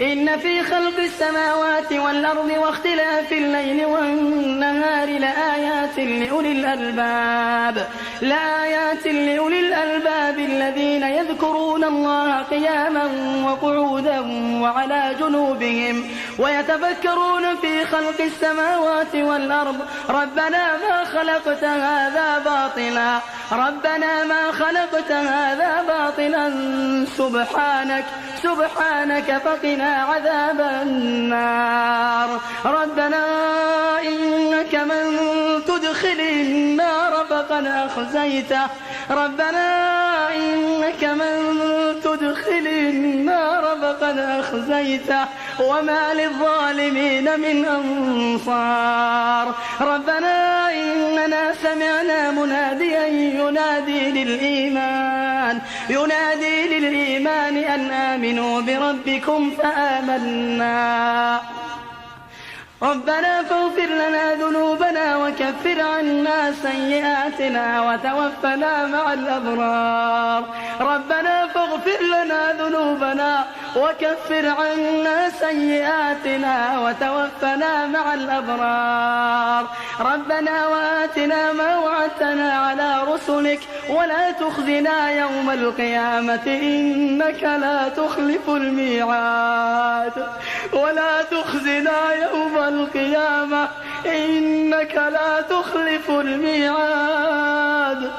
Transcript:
إن في خلق السماوات والأرض واختلاف الليل والنهار لآيات لأولي الألباب الذين يذكرون الله قياما وقعودا وعلى جنوبهم ويتفكرون في خلق السماوات والأرض ربنا ما خلقت هذا باطلا سبحانك فقنا عذاب النار ربنا إنك من تدخل النار فقد أخزيته وما للظالمين من أنصار ربنا إننا سمعنا مناديا ينادي للإيمان أن آمنوا بربكم فآمنا ربنا فاغفر لنا ذنوبنا وكفر عنا سيئاتنا وتوفنا مع الأبرار ربنا فاغفر لنا ذنوبنا وكفر عنا سيئاتنا وتوفنا مع الأبرار ربنا وآتنا ما وعدتنا على رسلك ولا تخزنا يوم القيامة إنك لا تخلف الميعاد ولا تخزنا يوم القيامة إنك لا تخلف الميعاد